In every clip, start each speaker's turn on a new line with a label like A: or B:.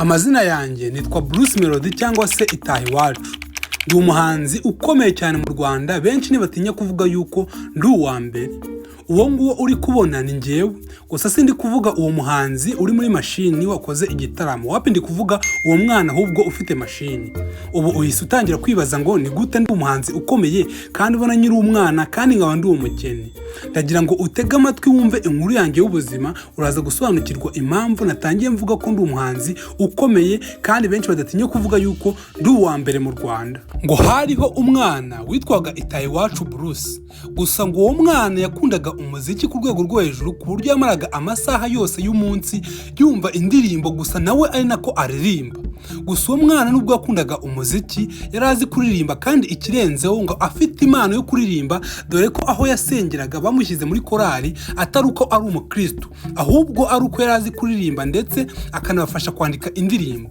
A: Amazina yanjye nitwa Bruce Melodie cyangwa se itaha iwacu. Ndi umuhanzi ukomeye cyane mu Rwanda, benshi ntibatinya kuvuga yuko ndi uwa mbere. Uwo nguwo uri kubona ni njyewe. Gusa sindi kuvuga uwo muhanzi uri muri mashini wakoze igitaramo. Wapi ndi kuvuga uwo mwana ahubwo ufite mashini. Ubu uhise utangira kwibaza ngo ni gute ndi umuhanzi ukomeye kandi ubona nyiri umwana kandi nkaba ndi umukene. Ndagira ngo utege amatwi wumve inkuru yanjye y'ubuzima, uraza gusobanukirwa impamvu natangiye mvuga ko ndi umuhanzi ukomeye kandi benshi badatinya kuvuga yuko ndi uwa mbere mu Rwanda. Ngo hariho umwana witwaga itaha iwacu Bruce. Gusa ngo uwo mwana yakundaga umuziki ku rwego rwo hejuru ku buryo yamaraga amasaha yose y'umunsi yumva indirimbo gusa nawe ari nako aririmba. Gusa uwo mwana nubwo yakundaga umuziki yari azi kuririmba kandi ikirenzeho ngo afite impano yo kuririmba, dore ko aho yasengeraga bamushyize muri korali atari uko ari umukristo, ahubwo ari uko yari azi kuririmba ndetse akanabafasha kwandika indirimbo.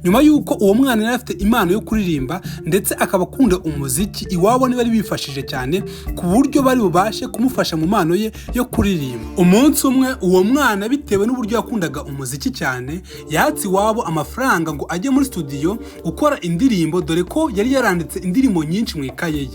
A: Nyuma y'uko uwo mwana yari afite impano yo kuririmba ndetse akaba akunda umuziki, iwabo ni bari bifashije cyane ku buryo bari bubashe kumufasha mu mpano ye yo kuririmba. Umunsi umwe uwo mwana bitewe n'uburyo yakundaga umuziki cyane yatse iwabo amafaranga ngo ajye muri studio gukora indirimbo, dore ko yari yaranditse indirimbo nyinshi mu ikaye ye.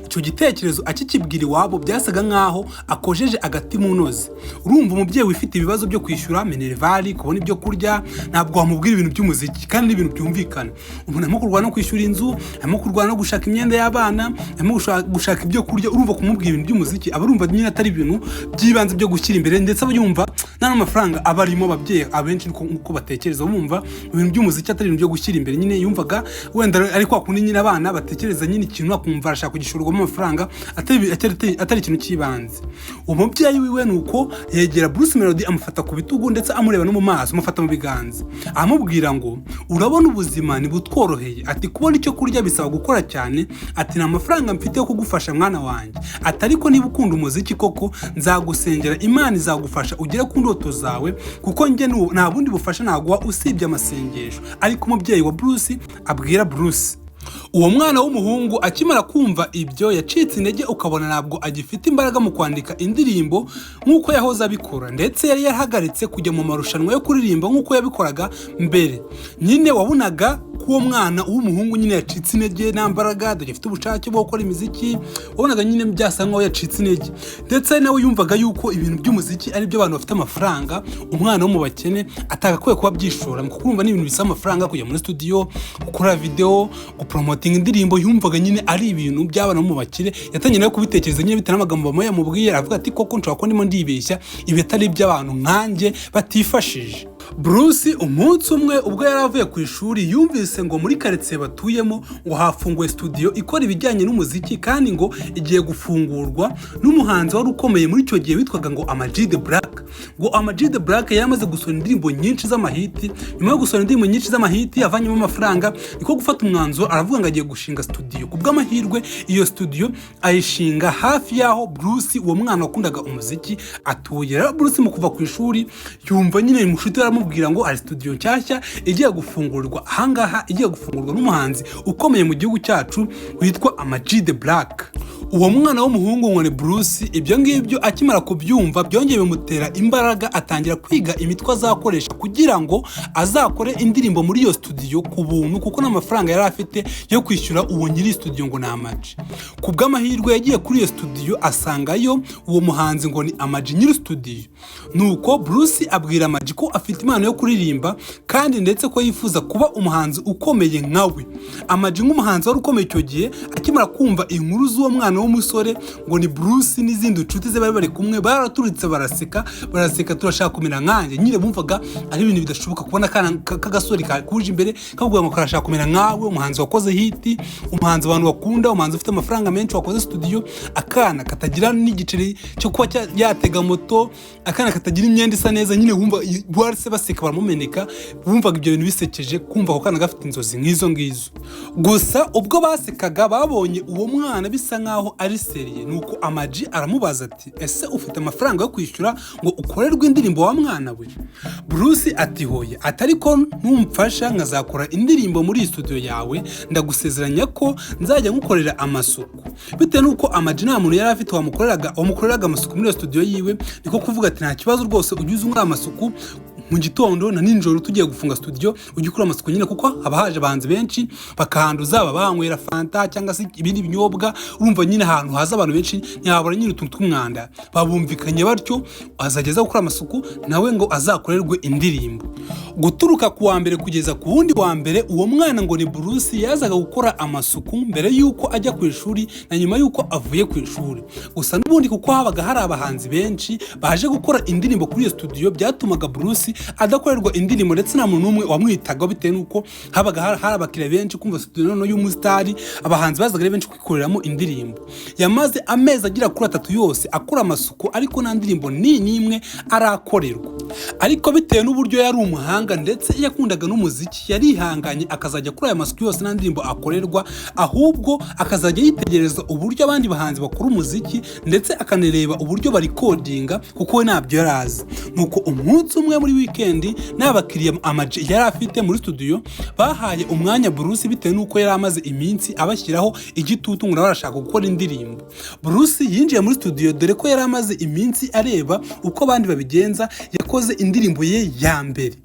A: Icyo gitekerezo akikibwira iwabo byasaga nkaho akojeje agati mu noze. Urumva umubyeyi wifite ibibazo byo kwishyura minervari, kubona ibyo kurya, ntabwo wamubwira ibintu by'umuziki kandi n'ibintu byumvikana. Umuntu arimo kurwana no kwishyura inzu, arimo kurwana no gushaka imyenda y'abana, arimo gushaka ibyo kurya. Urumva kumubwira ibintu by'umuziki aba urumva nyine atari ibintu by'ibanze byo gushyira imbere, ndetse aba yumva nta n'amafaranga aba arimo. Ababyeyi abenshi uko batekereza bumva ibintu by'umuziki atari ibintu byo gushyira imbere, nyine yumvaga wenda ariko akundi nyine abana batekereza nyine ikintu akumva arashaka kugishorwamo amafaranga atari ikintu cy'ibanze. Umubyeyi wiwe nuko yegera Bruce Melodie amufata ku bitugu ndetse amureba no mu maso, amufata mu biganza, amubwira ngo urabona ubuzima ni butworoheye, ati kubona icyo kurya bisaba gukora cyane, ati nta mafaranga mfite yo kugufasha mwana wanjye, ati ariko niba ukunda umuziki koko nzagusengera, Imana izagufasha ugere ku ndoto zawe, kuko njye nta bundi bufasha naguha usibye amasengesho. Ariko umubyeyi wa Bruce abwira Bruce. Uwo mwana w'umuhungu akimara kumva ibyo yacitse intege, ukabona ntabwo agifite imbaraga mu kwandika indirimbo nk'uko yahoze abikora, ndetse yari yarahagaritse kujya mu marushanwa yo kuririmba nk'uko yabikoraga mbere. Nyine wabonaga uwo mwana w'umuhungu nyine yacitse intege, nta mbaraga, adafite ubushake bwo gukora imiziki. Wabonaga nyine byasa nkaho yacitse intege, ndetse nawe yumvaga yuko ibintu by'umuziki ari byo abantu bafite amafaranga, umwana wo mu bakene atagakwiye kuba byishora mu kukumva n'ibintu bisaba amafaranga, kujya muri studio, gukora video, gupromoting indirimbo. Yumvaga nyine ari ibintu by'abana mu bakire. Yatangiye nawe kubitekereza nyine bitewe n'amagambo bamwe yamubwiye, aravuga ati koko nshobora kuba ndimo ndibeshya, ibi atari iby'abantu nkanjye batifashije. Bruce umunsi umwe ubwo yari avuye ku ishuri yumvise ngo muri quartier batuyemo ngo hafunguwe studio ikora ibijyanye n'umuziki, kandi ngo igiye gufungurwa n'umuhanzi wari ukomeye muri icyo gihe witwaga ngo Amag Black. Ngo Amag Black yamaze gusohora indirimbo nyinshi z'amahiti. Nyuma yo gusohora indirimbo nyinshi z'amahiti yavanyemo amafaranga, niko gufata umwanzuro aravuga ngo agiye gushinga studio. Kubw'amahirwe iyo studio ayishinga hafi yaho Bruce uwo mwana wakundaga umuziki atuye. Rero Bruce mu kuva ku ishuri yumva nyine mushuti aramubwira ngo ari studio nshyashya igiye gufungurwa ahangaha, igiye gufungurwa n'umuhanzi ukomeye mu gihugu cyacu witwa Amag Black. Uwo mwana w'umuhungu ngo ni Bruce. Ibyo ngibyo akimara kubyumva byongeye bimutera imbaraga, atangira kwiga imitwe azakoresha kugira ngo azakore indirimbo muri iyo studio ku buntu, kuko n'amafaranga yari afite yo kwishyura uwo nyiri studio ngo ni Amag. Kubw'amahirwe yagiye kuri iyo studio asangayo uwo muhanzi ngo ni Amag nyiri studio. Nuko Bruce abwira Amag ko afite impano yo kuririmba kandi ndetse ko yifuza kuba umuhanzi ukomeye nkawe. Amag nk'umuhanzi wari ukomeye icyo gihe akimara kumva inkuru z'uwo mwana w'umusore ngo ni Bruce n'izindi nshuti ze bari kumwe, baraturitse baraseka turashaka kumera nkanjye. Nyine bumvaga ari ibintu bidashoboka kubona kagasore kuje imbere kavuga ngo karashaka kumera nkawe, umuhanzi wakoze hiti, umuhanzi abantu bakunda, umuhanzi ufite amafaranga menshi wakoze studio, akana katagira n'igiceri cyo kuba yatega moto, akana katagira imyenda isa neza. Nyine bumva bwarse baseka baramumeneka, bumvaga ibyo bintu bisekeje kumva ko kana gafite inzozi nk'izo ngizo. Gusa ubwo basekaga babonye uwo mwana bisa nkaho ari seriye, nuko Amag aramubaza ati ese ufite amafaranga yo kwishyura ngo ukorerwe indirimbo wa mwana we? Bruce ati hoye, atariko ntumfasha nkazakora indirimbo muri studio yawe, ndagusezeranya ko nzajya ngukorera amasuku. Bitewe nuko Amag nta muntu yari afite wamukoreraga amasuku muri studio yiwe, niko kuvuga ati nta kibazo rwose ugize umwe amasuku mu gitondo na ninjoro tugiye gufunga studio ujye ukora amasuku nyine kuko haba haje abahanzi benshi bakahanduza babanywera fanta cyangwa se ibindi binyobwa urumva nyine ahantu haza abantu benshi ntiyabura nyine utuntu tw'umwanda babumvikanye batyo azageza gukora amasuku nawe ngo azakorerwe indirimbo. Guturuka ku wa mbere kugeza ku wundi wa mbere uwo mwana ngo ni Bruce yazaga gukora amasuku mbere yuko ajya ku ishuri na nyuma yuko avuye ku ishuri. Gusa n'ubundi kuko habaga hari abahanzi benshi baje gukora indirimbo kuri iyo studio byatumaga Bruce adakorerwa indirimbo ndetse nta muntu n'umwe wamwitaga bitewe nuko habaga hari abakiriya benshi kumva studio no y'umusitari abahanzi bazaga ari benshi kwikoreramo indirimbo. Yamaze amezi agira kuri 3 yose akora amasuku ariko nta ndirimbo n'imwe arakorerwa. Ariko bitewe n'uburyo yari umuhanga ndetse yakundaga n'umuziki yarihanganye akazajya kuri aya masuku yose nta ndirimbo akorerwa ahubwo akazajya yitegereza uburyo abandi bahanzi bakora umuziki ndetse akanareba uburyo barikodinga kuko we ntabyo yarazi. Nuko umunsi umwe muri weekend n'abakiriya amaji yari afite muri studio bahaye umwanya Bruce bitewe nuko yari amaze iminsi abashyiraho igitutu ngo barashaka gukora indirimbo. Bruce yinjiye muri studio dore ko yari amaze iminsi areba uko abandi babigenza yakoze indirimbo ye ya mbere.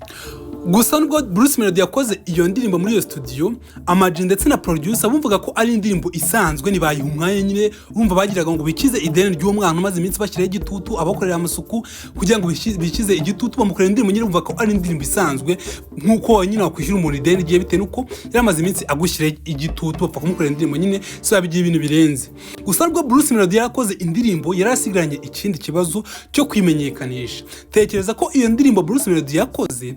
A: Gusa nubwo Bruce Melodie yakoze iyo ndirimbo muri iyo studio amaji ndetse na producer bumvaga ko ari indirimbo isanzwe nibaye umwanya nyine bumva bagiraga ngo bikize ideni ry'umwana umaze iminsi bashyiraho igitutu abakorera amasuku kugira ngo bikize igitutu bamukorera indirimbo nyine bumva ko ari indirimbo isanzwe nkuko nyine wakwishyura umuntu ideni giye bitewe nuko yari amaze iminsi agushyiraho igitutu bapfa kumukorera indirimbo nyine so yabigiye ibintu birenze. Gusa nubwo Bruce Melodie yakoze indirimbo yarasigaranye ikindi kibazo cyo kwimenyekanisha. Tekereza ko iyo ndirimbo Bruce Melodie yakoze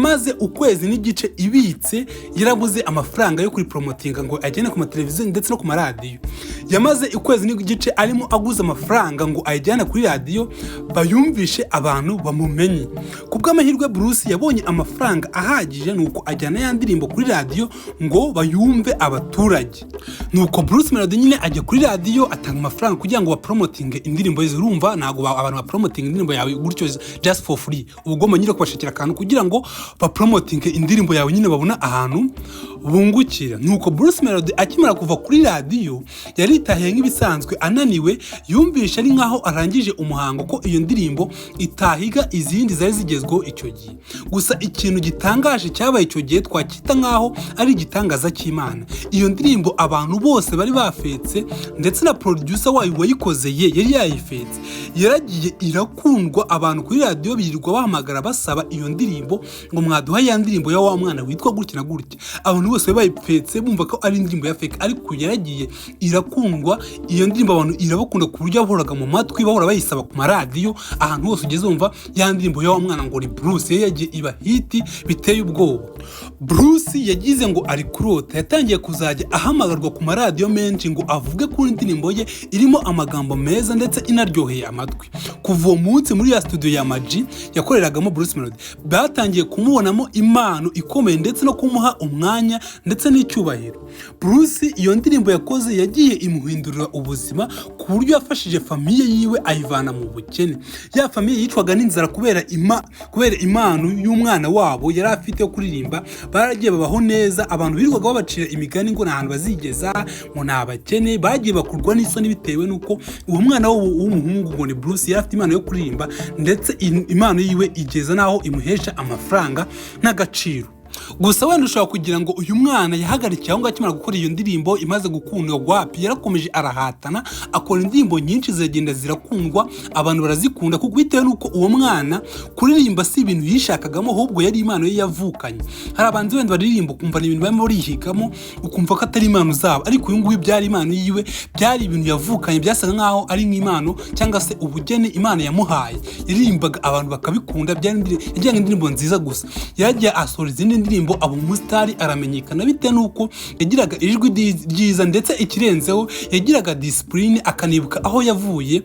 A: maze ukwezi n'igice ibitse yarabuze amafaranga yo kuri promotinga ngo ajyane ku mateleviziyo ndetse no ku maradiyo. Yamaze ukwezi n'igice arimo aguza amafaranga ngo ajyane kuri radio bayumvishe abantu bamumenye. Kubw'amahirwe Bruce yabonye amafaranga ahagije nuko ajyana ya ndirimbo kuri radio ngo bayumve abaturage. Nuko Bruce Melodie nyine ajya kuri radio atanga amafaranga kugira ngo bapromotinge indirimbo ze. Urumva nago abantu bapromotinga indirimbo yawe gutyo just for free ubwo nyine kubashakira akantu kugira ngo bapromotinge indirimbo yawe nyine babona ahantu bungukira. Nuko Bruce Melodie akimara kuva kuri radio yaritahiye nk'ibisanzwe ananiwe yumvisha ari nkaho arangije umuhango ko iyo ndirimbo itahiga izindi zari zigezweho icyo gihe. Gusa ikintu gitangaje cyabaye icyo gihe twakita nkaho ari igitangaza cy'Imana. Iyo ndirimbo abantu bose bari bafetse ndetse na producer wayo wayikoze yari yayifetse yaragiye irakundwa abantu kuri radio birirwa bahamagara basaba iyo ndirimbo ngo mwaduha ya ndirimbo ya wa mwana witwa gutya na gutya. Abantu bose bayipfetse bumva ko ari indirimbo ya fake ariko yaragiye irakundwa. Iyo ndirimbo abantu irabakunda ku buryo bahoraga mu matwi bahora bayisaba ku maradiyo ahantu hose ugeze umva ya ndirimbo ya wa mwana ngo ni Bruce yagiye iba hiti biteye ubwoba. Bruce yagize ngo ari kurota yatangiye kuzajya ahamagarwa ku maradiyo menshi ngo avuge ko indirimbo ye irimo amagambo meza ndetse inaryoheye amatwi. Kuva uwo munsi muri ya studio ya Maji yakoreragamo Bruce Melodie batangiye kumubonamo impano ikomeye ndetse no kumuha umwanya ndetse n'icyubahiro. Bruce iyo ndirimbo yakoze yagiye imuhindurira ubuzima ku buryo yafashije famiye yiwe ayivana mu bukene. Ya famiye yicwaga n'inzara kubera impano y'umwana wabo yari afite yo kuririmba baragiye babaho neza. Abantu birirwaga babacira imigani ngo nahantu bazigeza mu nabakene bagiye bakurwa n'isoni bitewe nuko uwo mwana w'umuhungu ngo ni Bruce yari afite impano yo kuririmba ndetse impano yiwe igeza naho imuhesha amafaranga n'agaciro. Gusa wenda ushobora kugira ngo uyu mwana yahagarikiye aho ngaho akimara gukora iyo ndirimbo imaze gukundwa gwapi yarakomeje arahatana akora indirimbo nyinshi zagenda zirakundwa abantu barazikunda kuko bitewe nuko uwo mwana kuririmba si ibintu yishakagamo ahubwo yari impano ye yavukanye. Hari abantu wenda baririmba kumva ni ibintu barimo barihigamo ukumva ko atari impano zabo ariko uyu nguyu byari impano yiwe byari ibintu yavukanye byasaga nkaho ari nk'impano cyangwa se ubugeni Imana yamuhaye. Yaririmbaga abantu bakabikunda yajyanye indirimbo nziza gusa yagiye asora izindi ndirimbo abo umusitari aramenyekana bitewe nuko yagiraga ijwi ryiza ndetse ikirenzeho yagiraga discipline akanibuka aho yavuye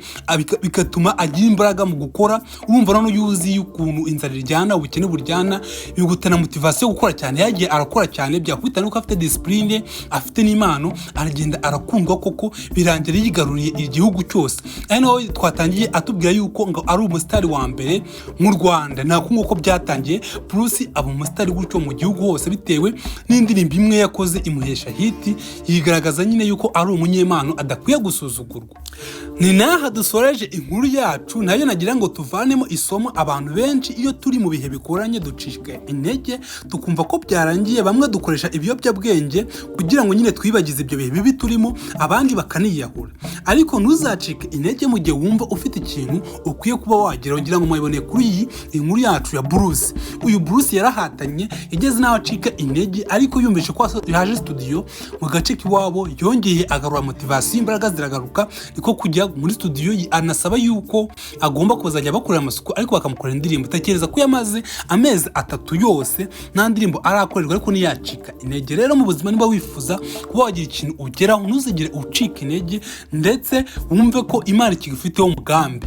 A: bigatuma agira imbaraga mu gukora. Urumva no yuzi ukuntu inzara iryana ubukene buryana bigutana motivation yo gukora cyane. Yagiye arakora cyane byakwita nuko afite discipline afite n'imano aragenda arakundwa koko birangira yigaruriye igihugu cyose. Ari naho twatangiye atubwira yuko ngo ari umusitari wa mbere mu Rwanda nako nguko byatangiye. Bruce aba umusitari gutyo mu gihugu hose bitewe n'indirimbo imwe yakoze imuhesha hiti, yigaragaza nyine yuko ari umunyempano adakwiye gusuzugurwa. Ni naha dusoreje inkuru yacu, nayo nagira ngo tuvanemo isomo. Abantu benshi iyo turi mu bihe bikoranye ducika intege, tukumva ko byarangiye, bamwe dukoresha ibiyobyabwenge kugira ngo nyine twibagize ibyo bihe bibi turimo, abandi bakaniyahura. Ariko ntuzacike intege mu gihe wumva ufite ikintu ukwiye kuba wagira. Ngira ngo mubiboneye kuri iyi inkuru yacu ya Bruce. Uyu Bruce yarahatanye, yageze naho acika intege, ariko yumvishe ko yaje studio mu gace k'iwabo, yongeye agarura motivation, imbaraga ziragaruka, niko kujya muri studio. Anasaba yuko agomba kuzajya bakorera amasuku, ariko bakamukorera indirimbo. Tekereza ko yamaze amezi 3 yose nta ndirimbo arakorerwa, ariko ntiyacika intege. Rero mu buzima niba wifuza kuba wagira ikintu ugeraho, ntuzigire ucika intege, ndetse wumve ko Imana ikigufiteho umugambi.